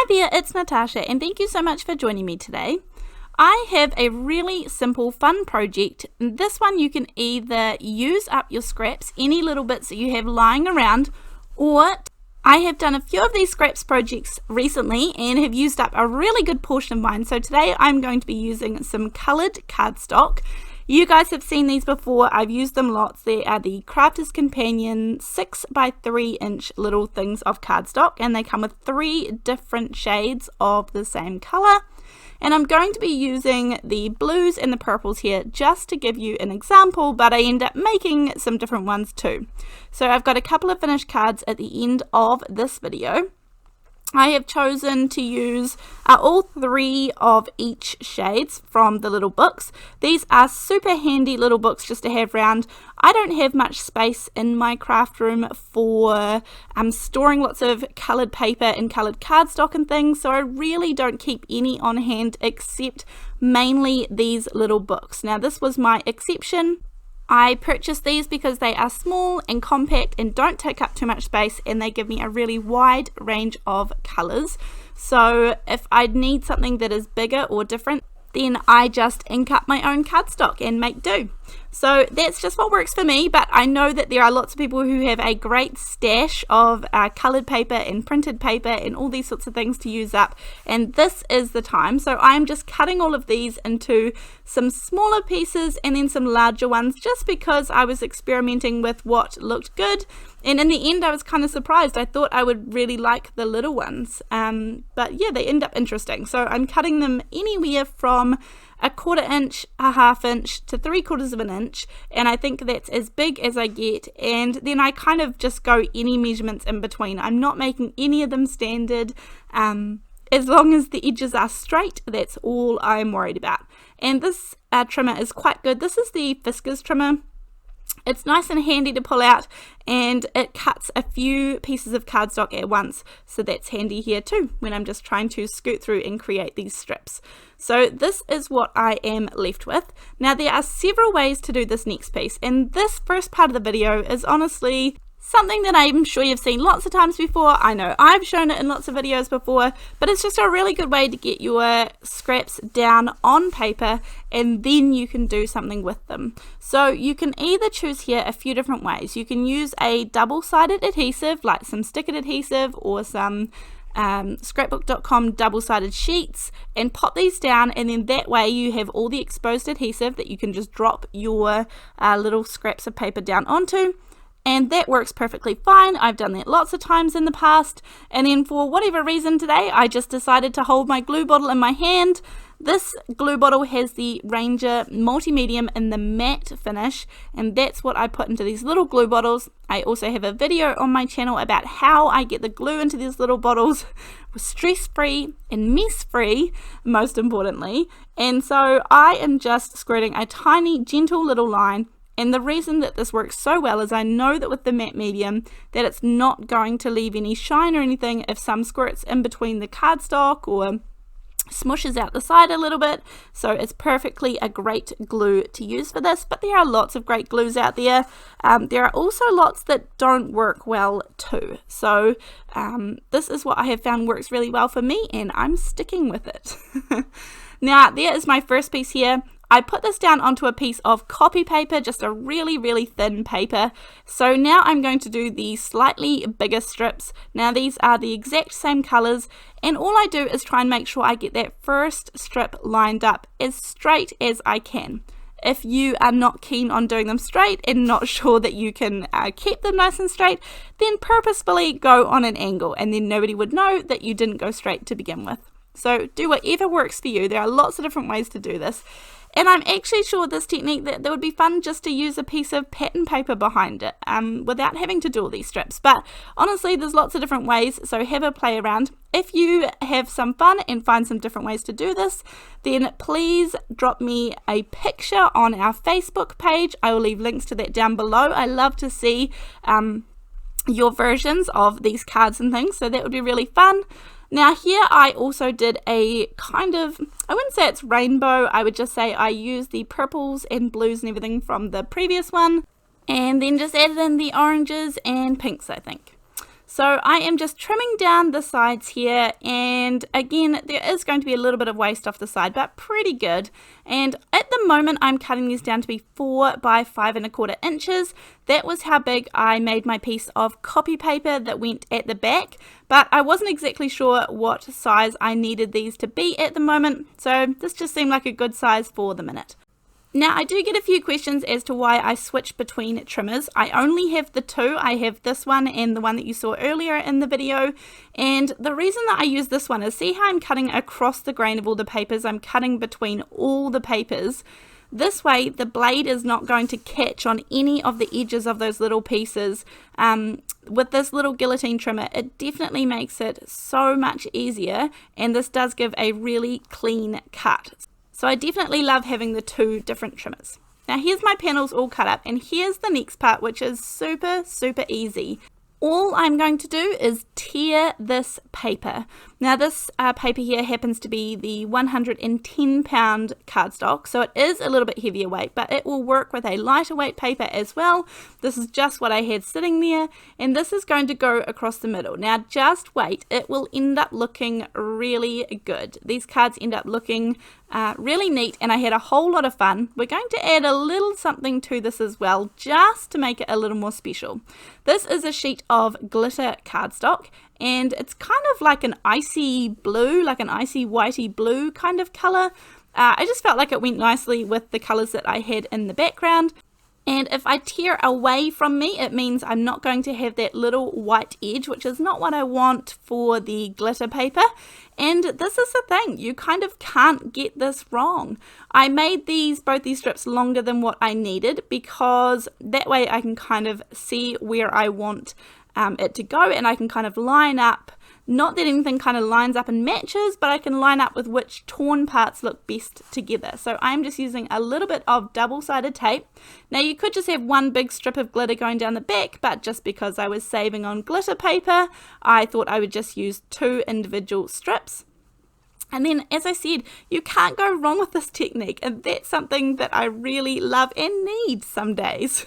Hi there, it's Natasha and thank you so much for joining me today. I have a really simple fun project. This one you can either use up your scraps, any little bits that you have lying around, or I have done a few of these scraps projects recently and have used up a really good portion of mine. So today I'm going to be using some coloured cardstock. You guys have seen these before, I've used them lots. They are the Crafter's Companion 6 by 3 inch little things of cardstock, and they come with 3 different shades of the same colour. And I'm going to be using the blues and the purples here just to give you an example, but I end up making some different ones too. So I've got a couple of finished cards at the end of this video. I have chosen to use all 3 of each shades from the little books. These are super handy little books just to have around. I don't have much space in my craft room for storing lots of coloured paper and coloured cardstock and things, so I really don't keep any on hand except mainly these little books. Now this was my exception. I purchased these because they are small and compact and don't take up too much space, and they give me a really wide range of colours. So if I need something that is bigger or different, then I just ink up my own cardstock and make do. So that's just what works for me, but I know that there are lots of people who have a great stash of coloured paper and printed paper and all these sorts of things to use up, and this is the time. So I'm just cutting all of these into some smaller pieces and then some larger ones, just because I was experimenting with what looked good, and in the end I was kind of surprised. I thought I would really like the little ones, but yeah, they end up interesting. So I'm cutting them anywhere from 1/4 inch, 1/2 inch to 3/4 of an inch, and I think that's as big as I get, and then I kind of just go any measurements in between. I'm not making any of them standard. As long as the edges are straight, that's all I'm worried about. And this trimmer is quite good. This is the Fiskars trimmer. It's nice and handy to pull out, and it cuts a few pieces of cardstock at once, so that's handy here too when I'm just trying to scoot through and create these strips. So this is what I am left with. Now there are several ways to do this next piece, and this first part of the video is honestly something that I'm sure you've seen lots of times before. I know I've shown it in lots of videos before, but it's just a really good way to get your scraps down on paper, and then you can do something with them. So you can either choose here a few different ways. You can use a double-sided adhesive, like some stick-it adhesive or some scrapbook.com double-sided sheets, and pop these down, and then that way you have all the exposed adhesive that you can just drop your little scraps of paper down onto. And that works perfectly fine. I've done that lots of times in the past. And then for whatever reason today, I just decided to hold my glue bottle in my hand. This glue bottle has the Ranger Multi-Medium in the matte finish, and that's what I put into these little glue bottles. I also have a video on my channel about how I get the glue into these little bottles stress-free and mess-free, most importantly. And so I am just squirting a tiny, gentle little line. And the reason that this works so well is I know that with the matte medium that it's not going to leave any shine or anything if some squirts in between the cardstock or smushes out the side a little bit. So it's perfectly a great glue to use for this, but there are lots of great glues out there. There are also lots that don't work well too. So this is what I have found works really well for me, and I'm sticking with it. Now there is my first piece here. I put this down onto a piece of copy paper, just a really, really thin paper. So now I'm going to do the slightly bigger strips. Now these are the exact same colors, and all I do is try and make sure I get that first strip lined up as straight as I can. If you are not keen on doing them straight and not sure that you can keep them nice and straight, then purposefully go on an angle, and then nobody would know that you didn't go straight to begin with. So do whatever works for you. There are lots of different ways to do this. And I'm actually sure this technique that would be fun just to use a piece of pattern paper behind it without having to do all these strips. But honestly, there's lots of different ways, so have a play around. If you have some fun and find some different ways to do this, then please drop me a picture on our Facebook page. I will leave links to that down below. I love to see your versions of these cards and things, so that would be really fun. Now here I also did a kind of, I wouldn't say it's rainbow, I would just say I used the purples and blues and everything from the previous one, and then just added in the oranges and pinks, I think. So I am just trimming down the sides here, and again there is going to be a little bit of waste off the side, but pretty good. And at the moment I'm cutting these down to be 4 by 5¼ inches. That was how big I made my piece of copy paper that went at the back, but I wasn't exactly sure what size I needed these to be at the moment, so this just seemed like a good size for the minute. Now I do get a few questions as to why I switch between trimmers. I only have the two. I have this one and the one that you saw earlier in the video, and the reason that I use this one is, see how I'm cutting across the grain of all the papers? I'm cutting between all the papers. This way the blade is not going to catch on any of the edges of those little pieces. With this little guillotine trimmer, it definitely makes it so much easier, and this does give a really clean cut. So I definitely love having the two different trimmers. Now here's my panels all cut up, and here's the next part, which is super easy. All I'm going to do is tear this paper. Now this paper here happens to be the 110-pound cardstock, so it is a little bit heavier weight, but it will work with a lighter weight paper as well. This is just what I had sitting there, and this is going to go across the middle. Now just wait, it will end up looking really good. These cards end up looking really neat, and I had a whole lot of fun. We're going to add a little something to this as well, just to make it a little more special. This is a sheet of glitter cardstock, and it's kind of like an icy blue, like an icy whitey blue kind of color. I just felt like it went nicely with the colors that I had in the background. And if I tear away from me, it means I'm not going to have that little white edge, which is not what I want for the glitter paper. And this is the thing, you kind of can't get this wrong. I made both these strips longer than what I needed, because that way I can kind of see where I want it to go, and I can kind of line up, not that anything kind of lines up and matches, but I can line up with which torn parts look best together. So I'm just using a little bit of double-sided tape. Now you could just have one big strip of glitter going down the back, but just because I was saving on glitter paper, I thought I would just use 2 individual strips. And then, as I said, you can't go wrong with this technique, and that's something that I really love and need some days.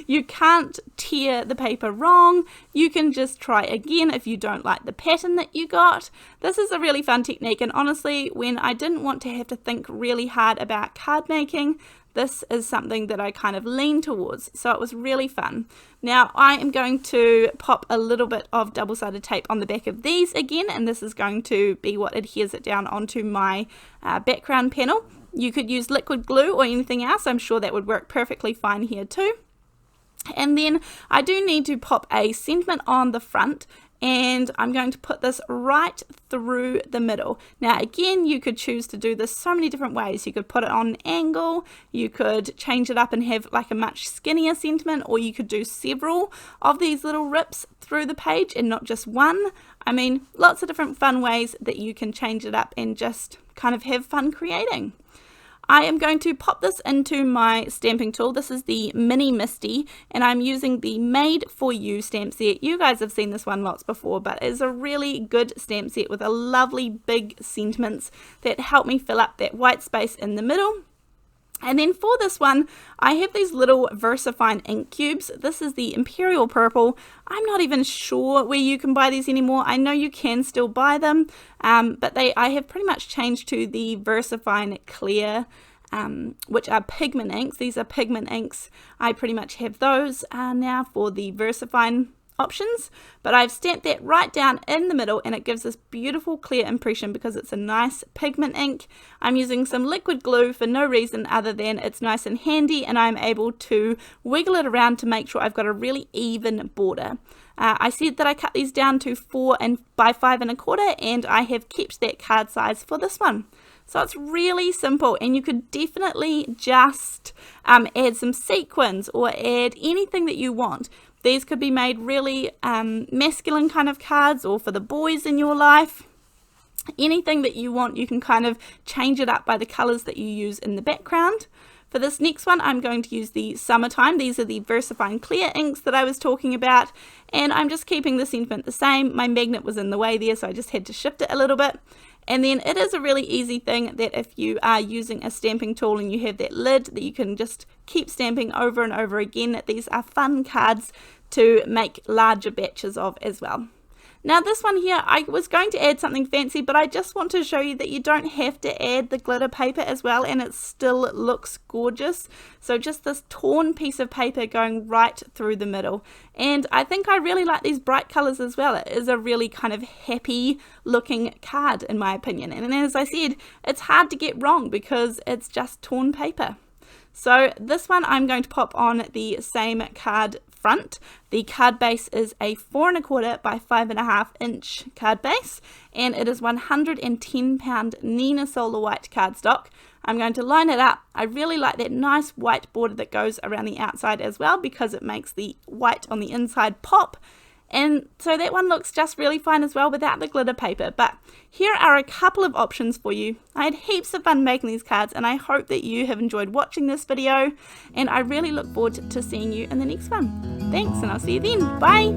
You can't tear the paper wrong. You can just try again if you don't like the pattern that you got. This is a really fun technique, and honestly, when I didn't want to have to think really hard about card making, this is something that I kind of lean towards, so it was really fun. Now I am going to pop a little bit of double-sided tape on the back of these again, and this is going to be what adheres it down onto my background panel. You could use liquid glue or anything else. I'm sure that would work perfectly fine here too. And then I do need to pop a sentiment on the front, and I'm going to put this right through the middle. Now again, you could choose to do this so many different ways. You could put it on an angle, you could change it up and have like a much skinnier sentiment, or you could do several of these little rips through the page and not just one. I mean, lots of different fun ways that you can change it up and just kind of have fun creating. I am going to pop this into my stamping tool. This is the mini MISTI, and I'm using the Made For You stamp set. You guys have seen this one lots before, but it's a really good stamp set with a lovely big sentiments that help me fill up that white space in the middle. And then for this one, I have these little VersaFine ink cubes. This is the Imperial Purple. I'm not even sure where you can buy these anymore. I know you can still buy them, but I have pretty much changed to the VersaFine Clear, which are pigment inks. These are pigment inks. I pretty much have those now for the VersaFine options, but I've stamped that right down in the middle, and it gives this beautiful clear impression because it's a nice pigment ink. I'm using some liquid glue for no reason other than it's nice and handy, and I'm able to wiggle it around to make sure I've got a really even border. I said that I cut these down to 4 by 5¼ and I have kept that card size for this one. So it's really simple, and you could definitely just add some sequins or add anything that you want. These could be made really masculine kind of cards, or for the boys in your life. Anything that you want, you can kind of change it up by the colors that you use in the background. For this next one, I'm going to use the Summertime. These are the VersaFine Clear inks that I was talking about, and I'm just keeping the sentiment the same. My magnet was in the way there, so I just had to shift it a little bit. And then it is a really easy thing that if you are using a stamping tool and you have that lid, that you can just keep stamping over and over again. These are fun cards to make larger batches of as well. Now this one here, I was going to add something fancy, but I just want to show you that you don't have to add the glitter paper as well, and it still looks gorgeous. So just this torn piece of paper going right through the middle. And I think I really like these bright colors as well. It is a really kind of happy looking card in my opinion. And as I said, it's hard to get wrong because it's just torn paper. So this one I'm going to pop on the same card front. The card base is a 4 1/4 by 5.5 inch card base, and it is 110 pound Nina Solar white cardstock. I'm going to line it up. I really like that nice white border that goes around the outside as well, because it makes the white on the inside pop. And so that one looks just really fine as well without the glitter paper. But here are a couple of options for you. I had heaps of fun making these cards, and I hope that you have enjoyed watching this video, and I really look forward to seeing you in the next one. Thanks, and I'll see you then. Bye!